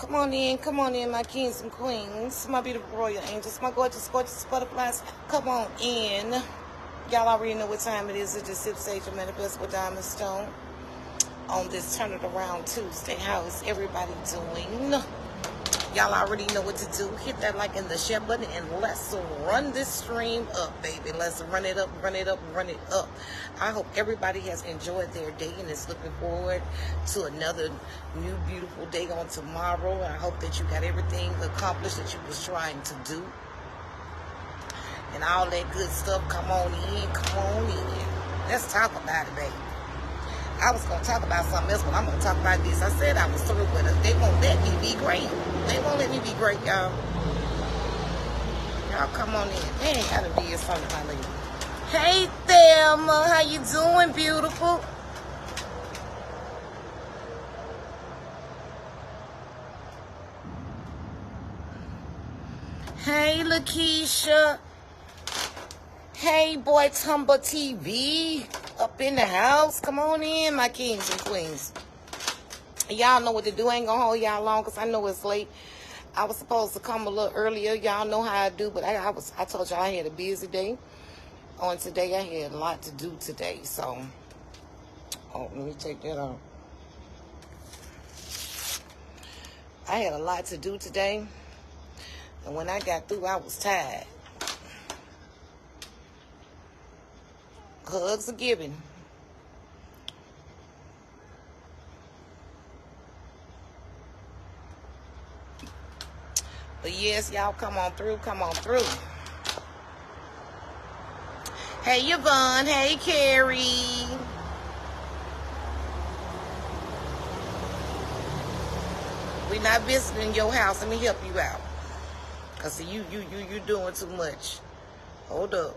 Come on in, my kings and queens, my beautiful royal angels, my gorgeous, gorgeous butterflies. Come on in. Y'all already know what time it is. It's just Sip Sage and Manifest with Diamond Stone on this Turn It Around Tuesday. How is everybody doing? Y'all already know what to do. Hit that like and the share button, and let's run this stream up, baby. Let's run it up, run it up, run it up. I hope everybody has enjoyed their day and is looking forward to another new beautiful day on tomorrow. I hope that you got everything accomplished that you was trying to do. And all that good stuff. Come on in, come on in. Let's talk about it, baby. I was going to talk about something else, but I'm going to talk about this. I said I was through with it. They won't let me be great. They won't let me be great, y'all. Y'all come on in. They ain't got to be in front of my lady. Hey, Thelma. How you doing, beautiful? Hey, Lakeisha. Hey, Boy Tumba TV. Up in the house. Come on in, my kings and queens. Y'all know what to do. I ain't gonna hold y'all long because I know it's late. I was supposed to come a little earlier. Y'all know how I do, but I told y'all I had a busy day. On today, I had a lot to do today. So, let me take that off. I had a lot to do today. And when I got through, I was tired. Hugs are given. But yes, y'all come on through, come on through. Hey, Yvonne. Hey, Carrie. We're not visiting your house. Let me help you out. Because you doing too much. Hold up.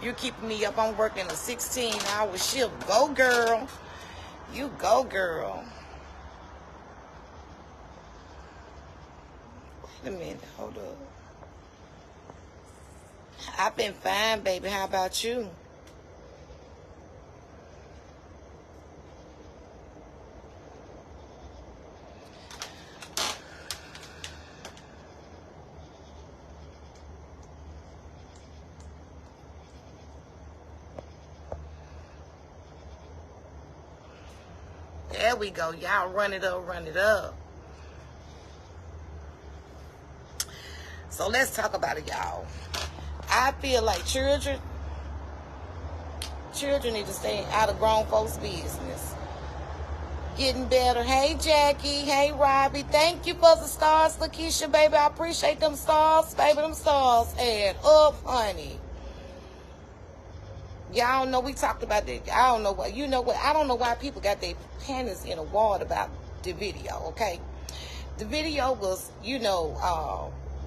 You're keeping me up. I'm working a 16-hour shift. Go, girl. You go, girl. Wait a minute. Hold up. I've been fine, baby. How about you? There we go. Y'all run it up, run it up. So let's talk about it, y'all. I feel like children need to stay out of grown folks' business. Getting better. Hey, Jackie. Hey, Robbie. Thank you for the stars, Lakeisha, baby. I appreciate them stars, baby. Them stars add up, honey. Y'all know we talked about that. I don't know what. You know what? I don't know why people got their panties in a wad about the video, okay? The video was,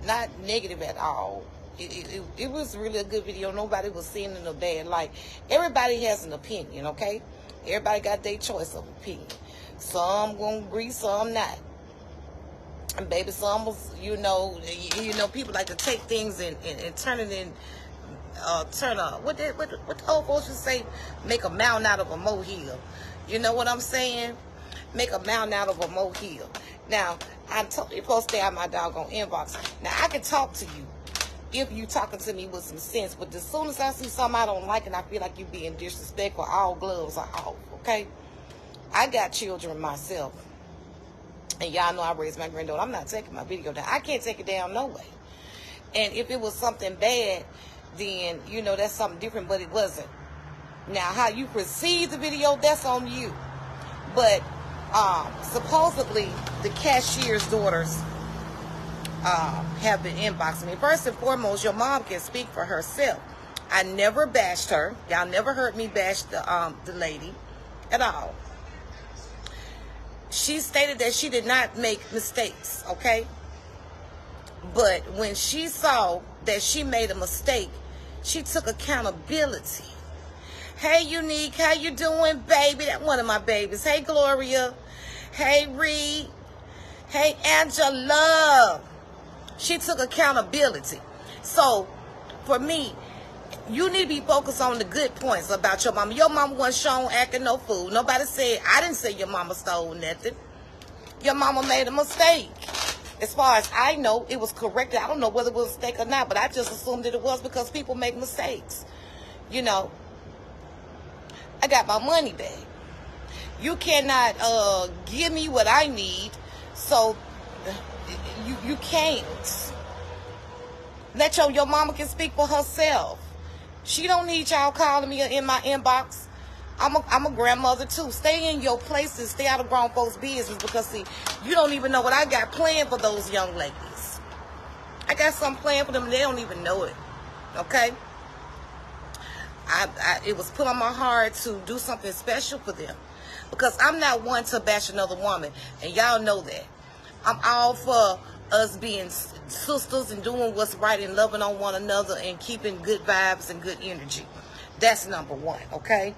not negative at all. It was really a good video. Nobody was seeing it in a bad light. Everybody has an opinion, okay? Everybody got their choice of opinion. Some gonna agree, some not. And baby, some was, people like to take things and turn it in. What the old folks would say, make a mountain out of a molehill. You know what I'm saying? Make a mountain out of a molehill. Now, I told you supposed to stay out my doggone inbox. Now, I can talk to you if you talking to me with some sense, but as soon as I see something I don't like and I feel like you being disrespectful, all gloves are off, okay? I got children myself, and y'all know I raised my granddaughter. I'm not taking my video down. I can't take it down no way. And if it was something bad, then, that's something different, but it wasn't. Now, how you perceive the video, that's on you. But supposedly, the cashier's daughters have been inboxing me. First and foremost, your mom can speak for herself. I never bashed her. Y'all never heard me bash the lady at all. She stated that she did not make mistakes, okay? But when she saw that she made a mistake, she took accountability. Hey, Unique, how you doing, baby? That's one of my babies. Hey, Gloria. Hey, Reed. Hey, Angela. She took accountability. So, for me, you need to be focused on the good points about your mama. Your mama wasn't shown acting no fool. Nobody said, I didn't say your mama stole nothing. Your mama made a mistake. As far as I know, it was corrected. I don't know whether it was a mistake or not, but I just assumed that it was because people make mistakes. You know, I got my money back. You cannot give me what I need, so you can't. Let your mama can speak for herself. She don't need y'all calling me in my inbox. I'm a grandmother too. Stay in your place and stay out of grown folks' business, because see, you don't even know what I got planned for those young ladies. I got something planned for them and they don't even know it. Okay? It was put on my heart to do something special for them, because I'm not one to bash another woman, and y'all know that. I'm all for us being sisters and doing what's right and loving on one another and keeping good vibes and good energy. That's number one, okay?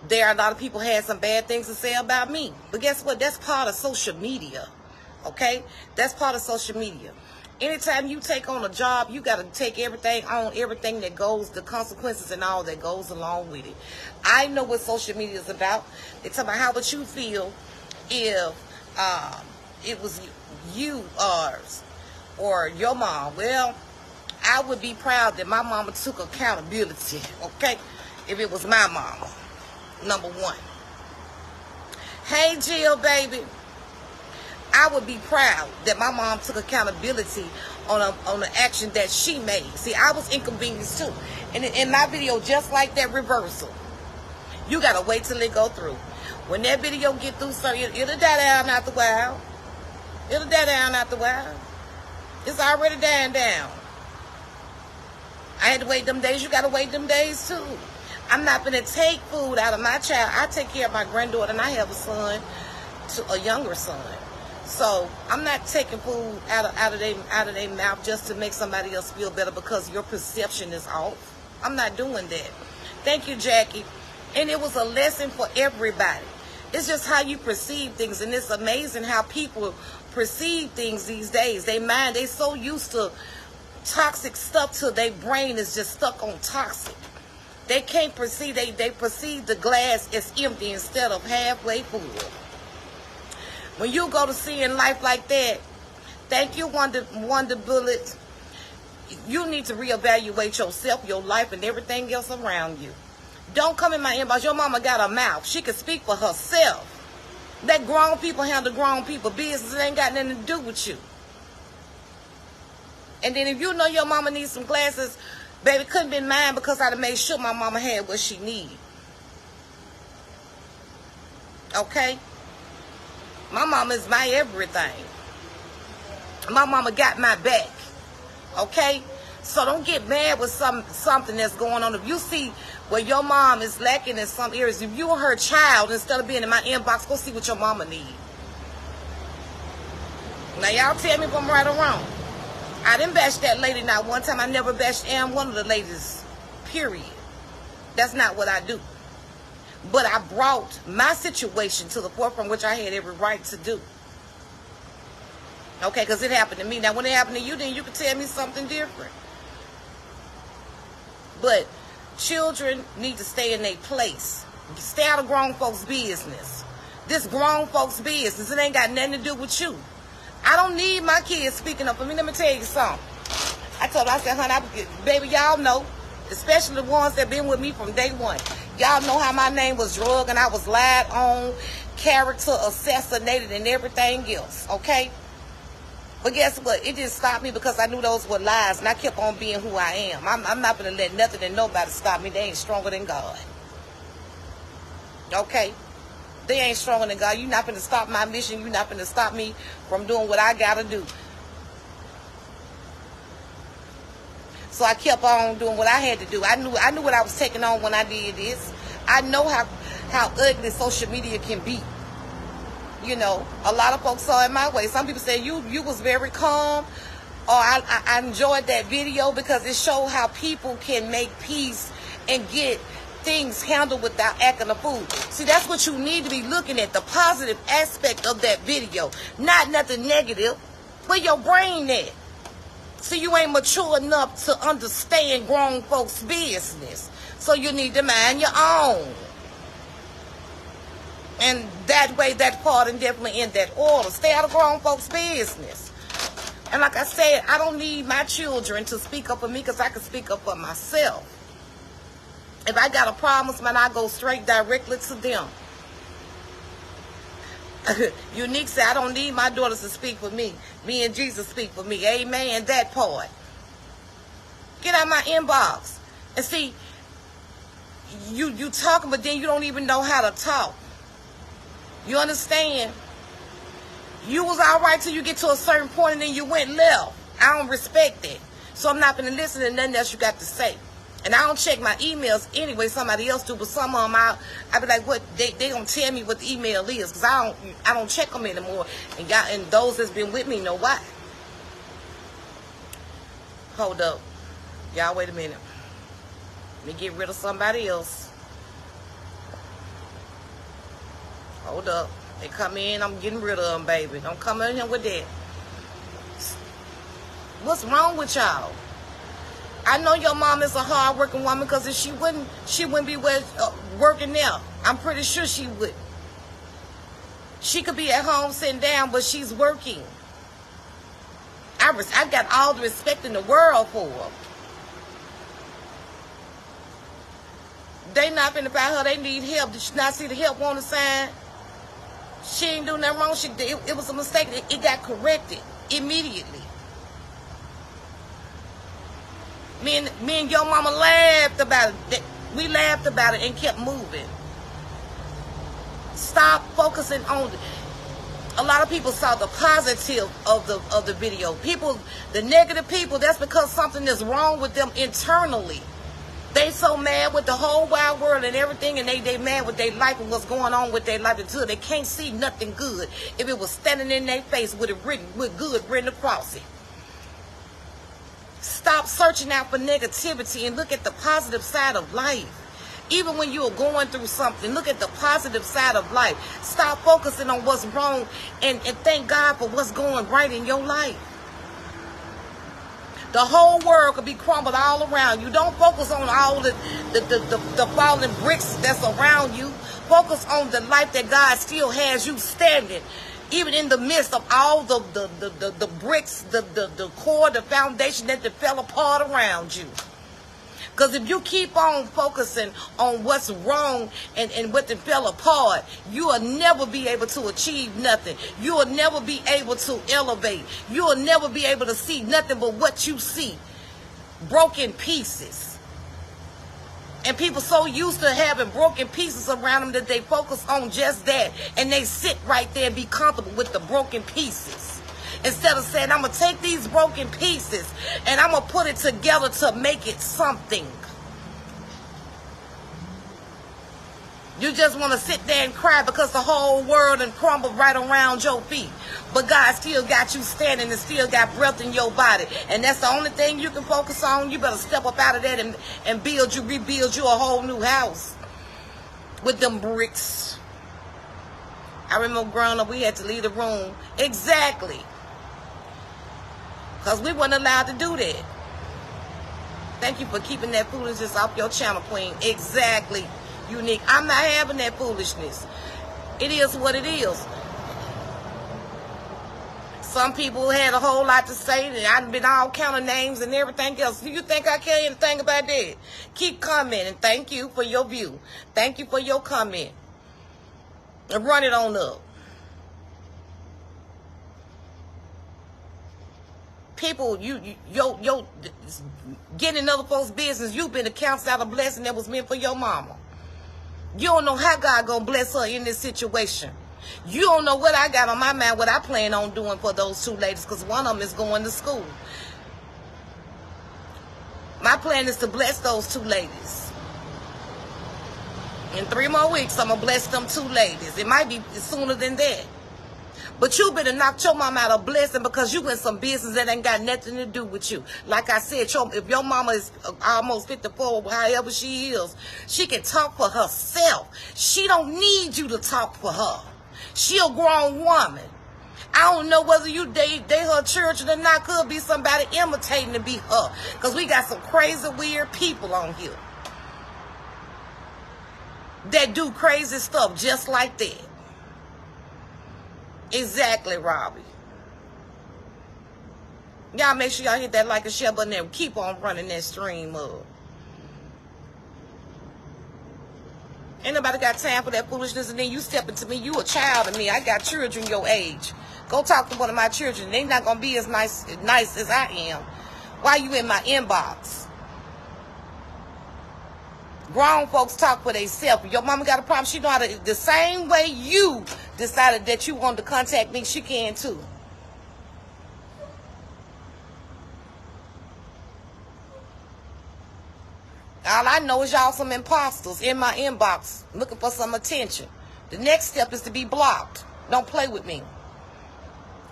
There are a lot of people had some bad things to say about me, but guess what? That's part of social media, okay? That's part of social media. Anytime you take on a job, you got to take everything on, everything that goes, the consequences and all that goes along with it. I know what social media is about. They talk about how would you feel if it was you or your mom. Well, I would be proud that my mama took accountability, okay, if it was my mama, number one. Hey, Jill, baby. I would be proud that my mom took accountability on an action that she made. See, I was inconvenienced too. And in my video, just like that reversal, you got to wait till it go through. When that video get through, so it'll die down after a while. It'll die down after a while. It's already dying down. I had to wait them days. You got to wait them days too. I'm not going to take food out of my child. I take care of my granddaughter, and I have a son, a younger son. So I'm not taking food out of their mouth just to make somebody else feel better because your perception is off. I'm not doing that. Thank you, Jackie. And it was a lesson for everybody. It's just how you perceive things, and it's amazing how people perceive things these days. They so used to toxic stuff till their brain is just stuck on toxic. They can't perceive, they perceive the glass as empty instead of halfway full. When you go to seeing life like that, thank you, Wonder Bullet. You need to reevaluate yourself, your life, and everything else around you. Don't come in my inbox. Your mama got a mouth. She can speak for herself. Let grown people handle grown people business. It ain't got nothing to do with you. And then if you know your mama needs some glasses, baby, couldn't be mine because I'd have made sure my mama had what she needed. Okay? My mama is my everything. My mama got my back. Okay? So don't get mad with something that's going on. If you see where your mom is lacking in some areas, if you're her child, instead of being in my inbox, go see what your mama needs. Now, y'all tell me if I'm right or wrong. I didn't bash that lady not one time. I never bashed one of the ladies, period. That's not what I do. But I brought my situation to the forefront, which I had every right to do. Okay, because it happened to me. Now, when it happened to you, then you could tell me something different. But children need to stay in their place. Stay out of grown folks' business. This grown folks' business, it ain't got nothing to do with you. I don't need my kids speaking up for me. Let me tell you something. I told her, I said, honey, baby, y'all know, especially the ones that been with me from day one. Y'all know how my name was drugged and I was lied on, character assassinated, and everything else, okay? But guess what? It didn't stop me because I knew those were lies, and I kept on being who I am. I'm not going to let nothing and nobody stop me. They ain't stronger than God. Okay? They ain't stronger than God. You're not going to stop my mission. You're not going to stop me from doing what I got to do. So I kept on doing what I had to do. I knew what I was taking on when I did this. I know how ugly social media can be. You know, a lot of folks saw it my way. Some people say you was very calm, or I enjoyed that video because it showed how people can make peace and get things handled without acting a fool. See, that's what you need to be looking at, the positive aspect of that video, not nothing negative. Where your brain at? See, you ain't mature enough to understand grown folks' business. So you need to mind your own. And that way, that part, and definitely in that order. Stay out of grown folks' business. And like I said, I don't need my children to speak up for me because I can speak up for myself. If I got a problem, man, I go straight directly to them. Unique said, I don't need my daughters to speak for me. Me and Jesus speak for me. Amen. That part. Get out my inbox. And see, you talking, but then you don't even know how to talk. You understand? You was all right till you get to a certain point and then you went left. I don't respect it. So I'm not going to listen to nothing else you got to say. And I don't check my emails anyway. Somebody else do, but some of them I be like, what? They don't tell me what the email is because I don't check them anymore. And y'all, and those that's been with me know why. Hold up, y'all. Wait a minute. Let me get rid of somebody else. Hold up. They come in, I'm getting rid of them, baby. Don't come in here with that. What's wrong with y'all? I know your mom is a hard-working woman because if she wouldn't be working now. I'm pretty sure she would. She could be at home sitting down, but she's working. I got all the respect in the world for her. They not finna find her. They need help. Did you not see the help on the sign? She ain't do nothing wrong. It was a mistake. It got corrected immediately. Me and your mama laughed about it. We laughed about it and kept moving. Stop focusing on. A lot of people saw the positive of the video. People, the negative people, that's because something is wrong with them internally. They so mad with the whole wide world and everything, and they mad with their life and what's going on with their life until they can't see nothing good. If it was standing in their face with it written, with good written across it. Stop searching out for negativity and look at the positive side of life. Even when you are going through something, look at the positive side of life. Stop focusing on what's wrong and thank God for what's going right in your life. The whole world could be crumbled all around you. Don't focus on all the falling bricks that's around you. Focus on the life that God still has you standing. Even in the midst of all the bricks, the core, the foundation that fell apart around you. Because if you keep on focusing on what's wrong and what fell apart, you will never be able to achieve nothing. You will never be able to elevate. You will never be able to see nothing but what you see. Broken pieces. And people so used to having broken pieces around them that they focus on just that. And they sit right there and be comfortable with the broken pieces. Instead of saying, I'm going to take these broken pieces and I'm going to put it together to make it something. You just want to sit there and cry because the whole world and crumbled right around your feet. But God still got you standing and still got breath in your body. And that's the only thing you can focus on. You better step up out of that and rebuild you a whole new house with them bricks. I remember growing up, we had to leave the room. Exactly. Because we weren't allowed to do that. Thank you for keeping that foolishness off your channel, Queen. Exactly. Unique. I'm not having that foolishness. It is what it is. Some people had a whole lot to say. And I've been all kind of names and everything else. Do you think I care anything about that? Keep commenting. Thank you for your view. Thank you for your comment. And run it on up. People, you getting in other folks' business, you've been accounted out a blessing that was meant for your mama. You don't know how God gonna bless her in this situation. You don't know what I got on my mind, what I plan on doing for those two ladies, because one of them is going to school. My plan is to bless those two ladies. In 3 more weeks, I'm gonna bless them two ladies. It might be sooner than that. But you better knock your mama out a blessing because you in some business that ain't got nothing to do with you. Like I said, if your mama is almost 54, however she is, she can talk for herself. She don't need you to talk for her. She a grown woman. I don't know whether you date her children or not. Could be somebody imitating to be her. Because we got some crazy, weird people on here that do crazy stuff just like that. Exactly, Robbie. Y'all make sure y'all hit that like and share button and keep on running that stream up. Ain't nobody got time for that foolishness, and then you step into me. You a child of me. I got children your age. Go talk to one of my children. They not gonna be as nice as I am. Why you in my inbox? Grown folks talk for themselves. Your mama got a problem. She know how to, the same way you decided that you wanted to contact me, she can too. All I know is y'all some imposters in my inbox looking for some attention. The next step is to be blocked. Don't play with me.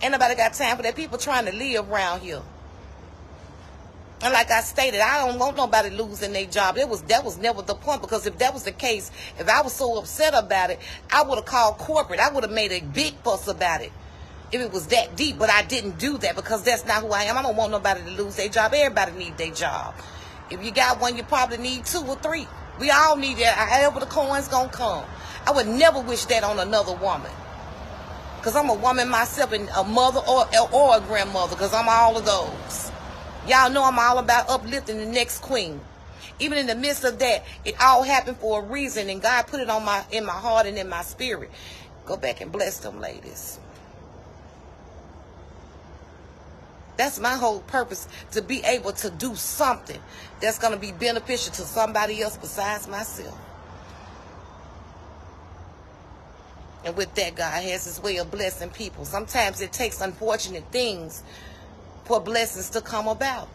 Ain't nobody got time for that. People trying to live around here. And like I stated, I don't want nobody losing their job. That was never the point, because if that was the case, if I was so upset about it, I would have called corporate. I would have made a big fuss about it if it was that deep. But I didn't do that because that's not who I am. I don't want nobody to lose their job. Everybody needs their job. If you got one, you probably need 2 or 3. We all need that. However the coin's gonna come. I would never wish that on another woman. Because I'm a woman myself, and a mother or a grandmother, because I'm all of those. Y'all know I'm all about uplifting the next queen. Even in the midst of that, it all happened for a reason, and God put it on in my heart and in my spirit. Go back and bless them ladies. That's my whole purpose, to be able to do something that's going to be beneficial to somebody else besides myself. And with that, God has his way of blessing people. Sometimes it takes unfortunate things for blessings to come about.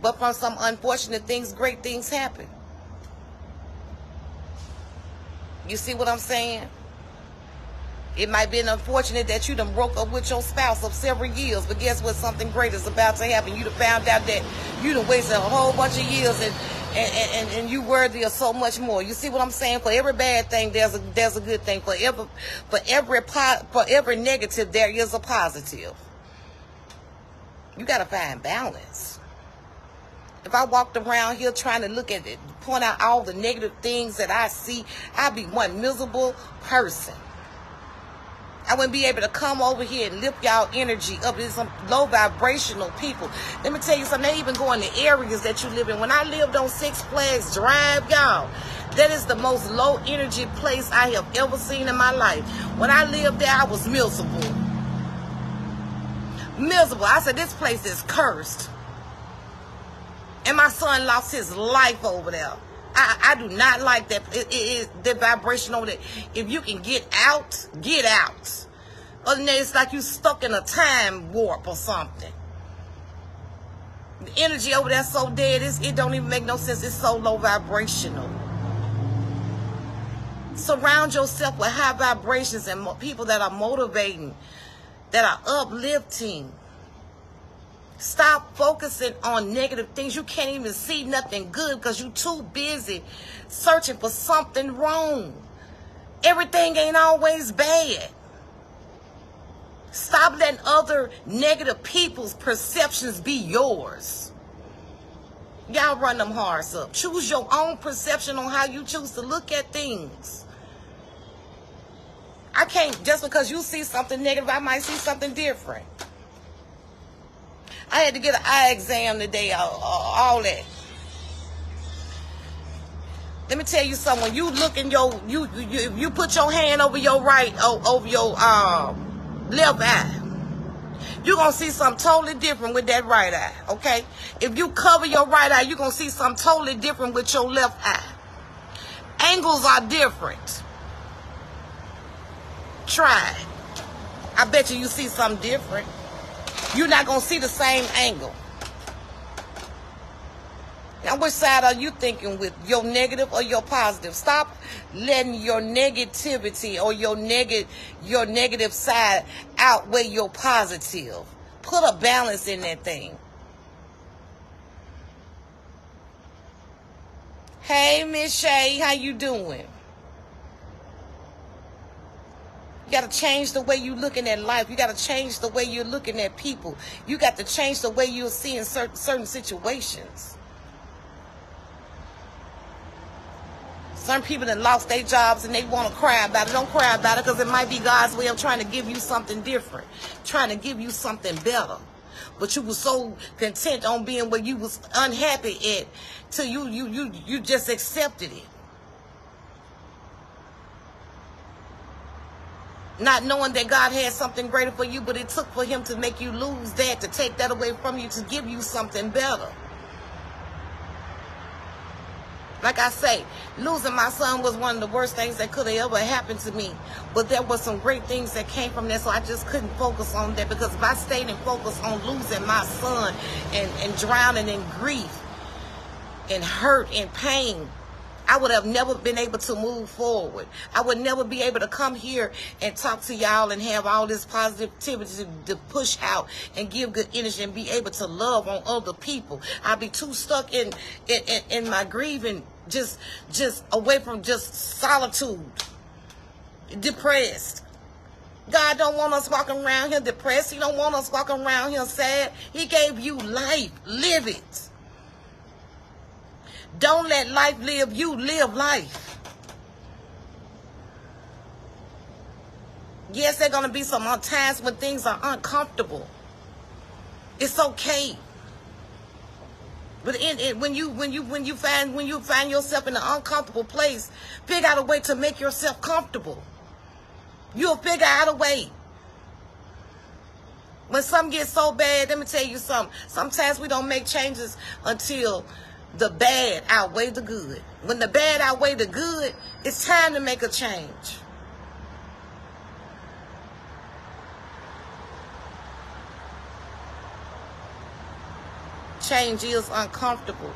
But from some unfortunate things, great things happen. You see what I'm saying? It might be unfortunate that you done broke up with your spouse of several years, but guess what? Something great is about to happen. You done found out that you done wasted a whole bunch of years, and you worthy of so much more. You see what I'm saying? For every bad thing, there's a good thing. For every negative, there is a positive. You gotta find balance. If I walked around here trying to look at it, point out all the negative things that I see, I'd be one miserable person. I wouldn't be able to come over here and lift y'all energy up. There's some low vibrational people. Let me tell you something. They even go in the areas that you live in. When I lived on Six Flags Drive, y'all, that is the most low energy place I have ever seen in my life. When I lived there, I was miserable. Miserable. I said, this place is cursed. And my son lost his life over there. I do not like that. It is the vibration over there. If you can get out, get out. Other than that, it's like you stuck in a time warp or something. The energy over there is so dead, it don't even make no sense. It's so low vibrational. Surround yourself with high vibrations and people that are motivating, that are uplifting. Stop focusing on negative things. You can't even see nothing good because you're too busy searching for something wrong. Everything ain't always bad. Stop letting other negative people's perceptions be yours. Y'all run them hearts up. Choose your own perception on how you choose to look at things. I can't, just because you see something negative, I might see something different. I had to get an eye exam today, all that. Let me tell you something. When you look in you put your hand over your over your left eye, you're going to see something totally different with that right eye, okay? If you cover your right eye, you're going to see something totally different with your left eye. Angles are different. Try it. I bet you see something different. You're not going to see the same angle. Now, which side are you thinking with? Your negative or your positive? Stop letting your negativity or your negative side outweigh your positive. Put a balance in that thing. Hey, Miss Shay, how you doing? You got to change the way you're looking at life. You got to change the way you're looking at people. You got to change the way you're seeing certain situations. Some people that lost their jobs and they want to cry about it. Don't cry about it, because it might be God's way of trying to give you something different, trying to give you something better. But you were so content on being where you was unhappy at, till you just accepted it. Not knowing that God had something greater for you, but it took for him to make you lose that, to take that away from you, to give you something better. Like I say, losing my son was one of the worst things that could have ever happened to me. But there were some great things that came from that, so I just couldn't focus on that. Because if I stayed and focused on losing my son and drowning in grief and hurt and pain, I would have never been able to move forward. I would never be able to come here and talk to y'all and have all this positivity to push out and give good energy and be able to love on other people. I'd be too stuck in my grieving, just away from just solitude, depressed. God don't want us walking around here depressed. He don't want us walking around here sad. He gave you life. Live it. Don't let life live you. Live life. Yes, there are going to be some times when things are uncomfortable. It's okay. But when you find yourself in an uncomfortable place, figure out a way to make yourself comfortable. You'll figure out a way. When something gets so bad, let me tell you something. Sometimes we don't make changes until the bad outweigh the good. When the bad outweigh the good, it's time to make a change. Change is uncomfortable,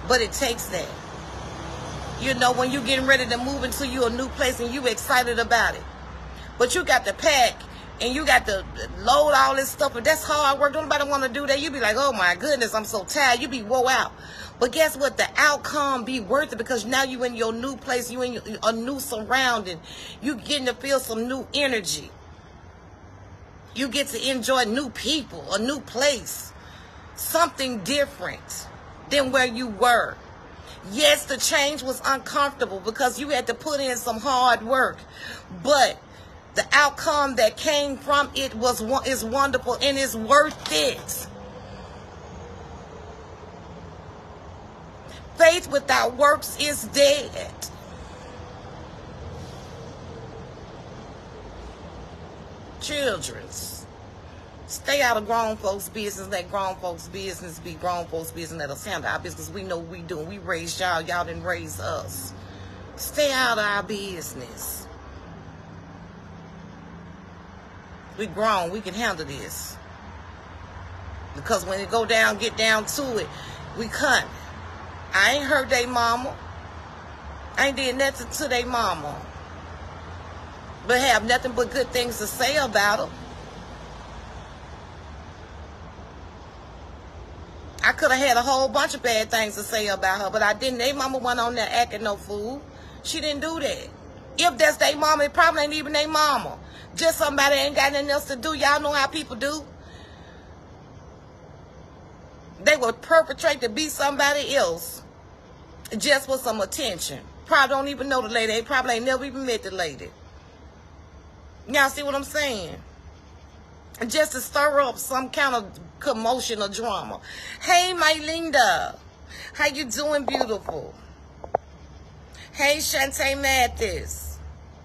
but it takes that. You know, when you're getting ready to move into a new place and you excited about it, but you got to pack and you got to load all this stuff, and that's hard work. Don't nobody want to do that. You be like, oh my goodness, I'm so tired. You be wore out. But guess what? The outcome be worth it, because now you in your new place, you in a new surrounding. You getting to feel some new energy. You get to enjoy new people, a new place, something different than where you were. Yes, the change was uncomfortable because you had to put in some hard work, but the outcome that came from it is wonderful and is worth it. Faith without works is dead. Children, stay out of grown folks' business. Let grown folks' business be grown folks' business. Let us handle our business. We know what we doing. We raised y'all. Y'all didn't raise us. Stay out of our business. We grown. We can handle this. Because when it go down, get down to it, we cut. I ain't hurt they mama. I ain't did nothing to they mama. But have nothing but good things to say about her. I could have had a whole bunch of bad things to say about her, but I didn't. They mama went on there acting no fool. She didn't do that. If that's they mama, it probably ain't even they mama. Just somebody ain't got nothing else to do. Y'all know how people do. They would perpetrate to be somebody else just for some attention. Probably don't even know the lady. They probably ain't never even met the lady. Y'all see what I'm saying? Just to stir up some kind of commotion or drama. Hey, my Linda. How you doing, beautiful? Hey, Shantae Mathis.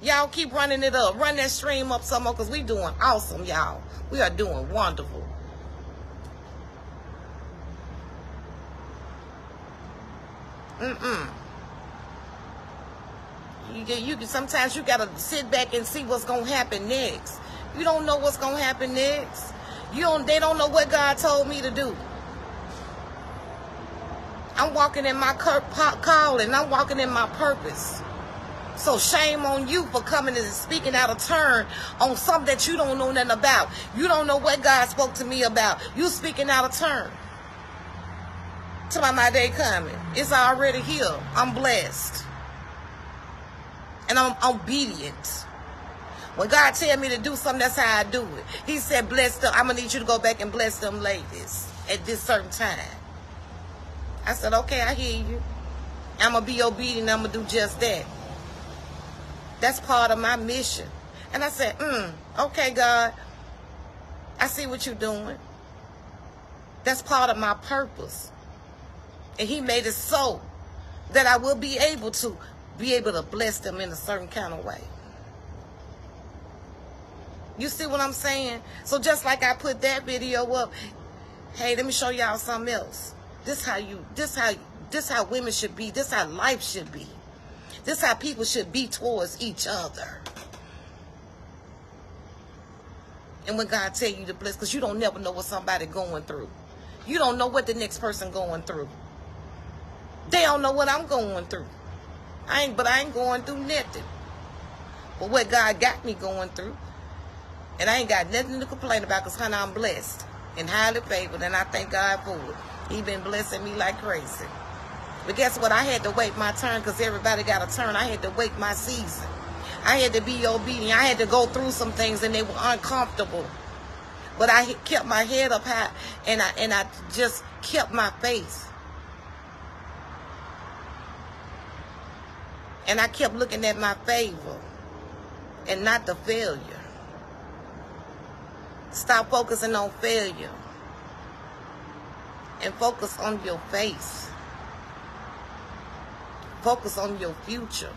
Y'all keep running it up. Run that stream up some more, because we doing awesome, y'all. We are doing wonderful. Sometimes you gotta sit back and see what's gonna happen next. You don't know what's gonna happen next. They don't know what God told me to do. I'm walking in my calling. I'm walking in my purpose. So shame on you for coming and speaking out of turn on something that you don't know nothing about. You don't know what God spoke to me about. You speaking out of turn. Till my day coming. It's already here. I'm blessed. And I'm obedient. When God tell me to do something, that's how I do it. He said, bless them. I'm going to need you to go back and bless them ladies at this certain time. I said, okay, I hear you. I'm going to be obedient. I'm going to do just that. That's part of my mission. And I said, okay, God, I see what you're doing. That's part of my purpose. And he made it so that I will be able to bless them in a certain kind of way. You see what I'm saying? So just like I put that video up, hey, let me show y'all something else. This how women should be. This how life should be. This how people should be towards each other. And when God tell you to bless, because you don't never know what somebody going through. You don't know what the next person going through. They don't know what I'm going through. But I ain't going through nothing. But what God got me going through, and I ain't got nothing to complain about, because honey, I'm blessed and highly favored, and I thank God for it. He been blessing me like crazy. But guess what? I had to wait my turn, because everybody got a turn. I had to wait my season. I had to be obedient. I had to go through some things, and they were uncomfortable. But I kept my head up high, and I just kept my faith. And I kept looking at my favor and not the failure. Stop focusing on failure and focus on your faith. Focus on your future.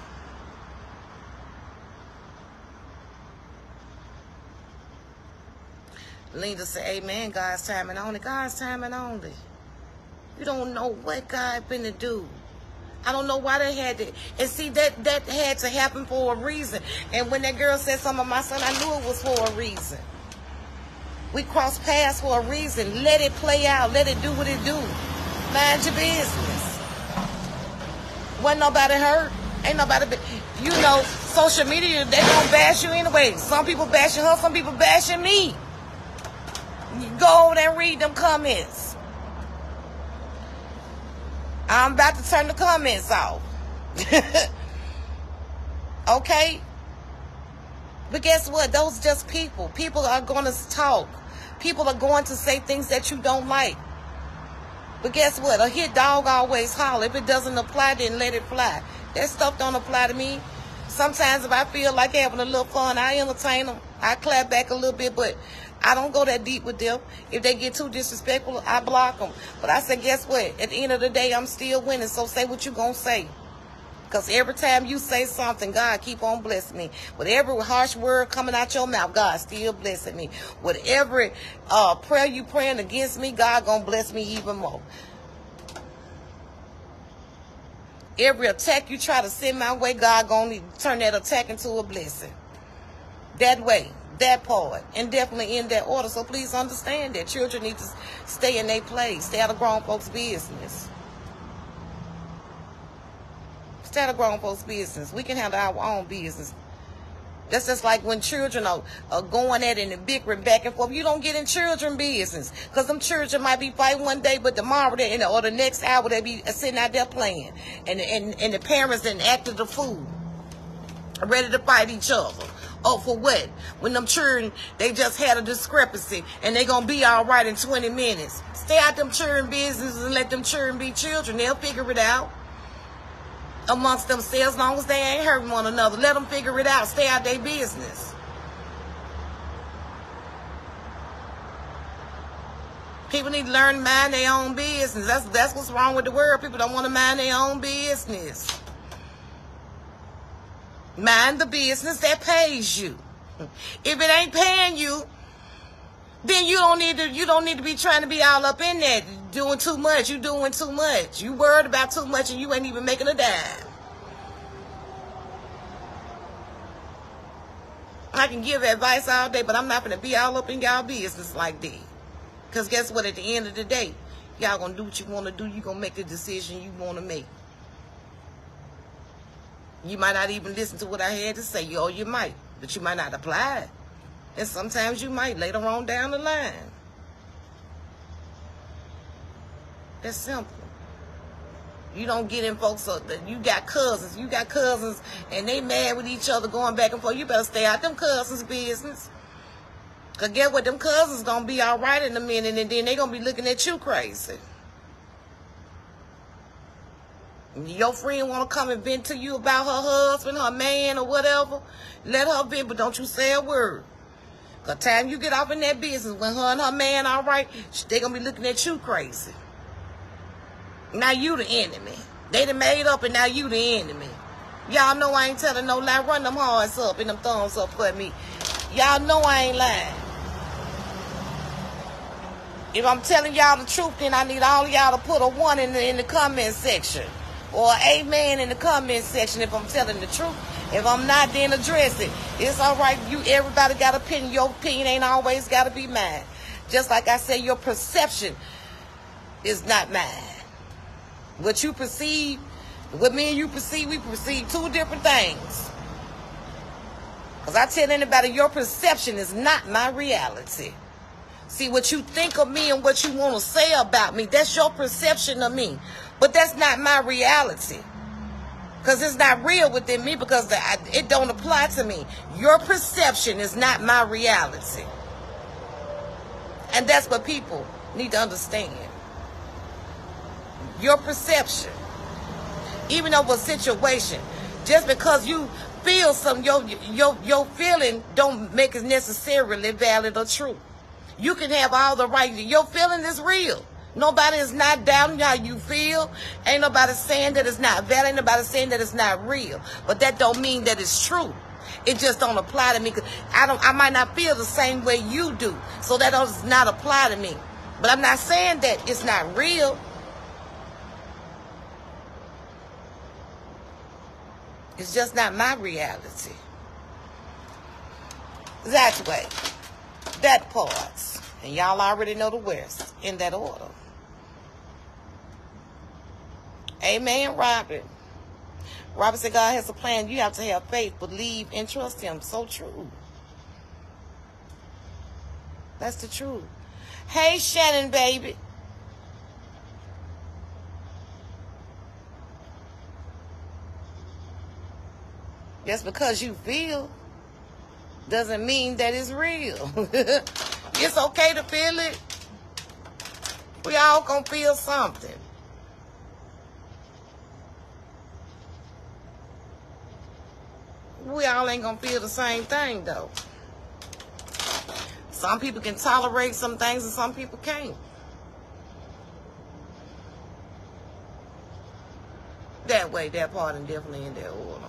Linda said, amen, God's timing only. God's timing only. You don't know what God finna do. I don't know why they had to. And see, that had to happen for a reason. And when that girl said something about my son, I knew it was for a reason. We crossed paths for a reason. Let it play out. Let it do what it do. Mind your business. Wasn't nobody hurt. Ain't nobody. You know, social media, they gonna bash you anyway. Some people bashing her. Some people bashing me. You go over there and read them comments. I'm about to turn the comments off. Okay? But guess what? Those just people. People are going to talk. People are going to say things that you don't like. But guess what? A hit dog always holler. If it doesn't apply, then let it fly. That stuff don't apply to me. Sometimes if I feel like having a little fun, I entertain them. I clap back a little bit, but I don't go that deep with them. If they get too disrespectful, I block them. But I say, guess what? At the end of the day, I'm still winning. So say what you gonna say. Because every time you say something, God keep on blessing me. With every harsh word coming out your mouth, God still blessing me. With every prayer you praying against me, God gonna bless me even more. Every attack you try to send my way, God gonna turn that attack into a blessing. That way. That part, and definitely in that order. So please understand that children need to stay in their place. Stay out of grown folks' business. Stay out of grown folks' business. We can handle our own business. That's just like when children are going at it and bickering back and forth. You don't get in children business, because them children might be fighting one day, but tomorrow or the next hour they be sitting out there playing, and the parents then acted the fool, ready to fight each other. Oh, for what? When them children, they just had a discrepancy, and they gonna be all right in 20 minutes. Stay out them children business and let them children be children. They'll figure it out amongst themselves, as long as they ain't hurting one another. Let them figure it out. Stay out their business. People need to learn to mind their own business. That's what's wrong with the world. People don't want to mind their own business. Mind the business that pays you. If it ain't paying you, then you don't need to be trying to be all up in that, doing too much. You doing too much. You worried about too much, and you ain't even making a dime. I can give advice all day, but I'm not going to be all up in y'all business like that. Because guess what? At the end of the day, y'all going to do what you want to do. You going to make the decision you want to make. You might not even listen to what I had to say, or you might, but you might not apply it. And sometimes you might later on down the line. That's simple. You don't get in folks up that you got cousins and they mad with each other going back and forth. You better stay out them cousins' business. Cause guess what? Them cousins gonna be all right in a minute, and then they gonna be looking at you crazy. Your friend want to come and vent to you about her husband, her man, or whatever. Let her vent, but don't you say a word. Because time you get off in that business, when her and her man all right, they going to be looking at you crazy. Now you the enemy. They done made up, and now you the enemy. Y'all know I ain't telling no lie. Run them hearts up and them thumbs up for me. Y'all know I ain't lying. If I'm telling y'all the truth, then I need all of y'all to put a 1 in the comment section. Or amen in the comment section if I'm telling the truth. If I'm not, then address it. It's all right. Everybody got an opinion. Your opinion ain't always got to be mine. Just like I said, your perception is not mine. What you perceive, what me and you perceive, we perceive two different things. Because I tell anybody, your perception is not my reality. See, what you think of me and what you want to say about me, that's your perception of me. But that's not my reality. Because it's not real within me, because it don't apply to me. Your perception is not my reality. And that's what people need to understand. Your perception. Even over a situation, just because you feel something, your feeling don't make it necessarily valid or true. You can have all the right. Your feeling is real. Nobody is not doubting how you feel. Ain't nobody saying that it's not valid. Ain't nobody saying that it's not real. But that don't mean that it's true. It just don't apply to me. Cause I might not feel the same way you do. So that does not apply to me. But I'm not saying that it's not real. It's just not my reality. That way. That part. And y'all already know the worst in that order. Amen, Robert. Robert said God has a plan. You have to have faith, believe, and trust him. So true. That's the truth. Hey, Shannon, baby. Just because you feel doesn't mean that it's real. It's okay to feel it. We all gonna feel something. We all ain't gonna feel the same thing, though. Some people can tolerate some things and some people can't. That way, that part, and definitely in that order.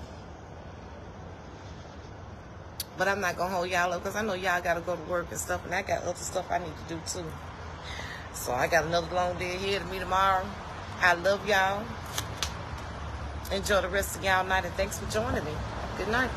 But I'm not going to hold y'all up because I know y'all got to go to work and stuff. And I got other stuff I need to do too. So I got another long day ahead of me tomorrow. I love y'all. Enjoy the rest of y'all night. And thanks for joining me. Good night.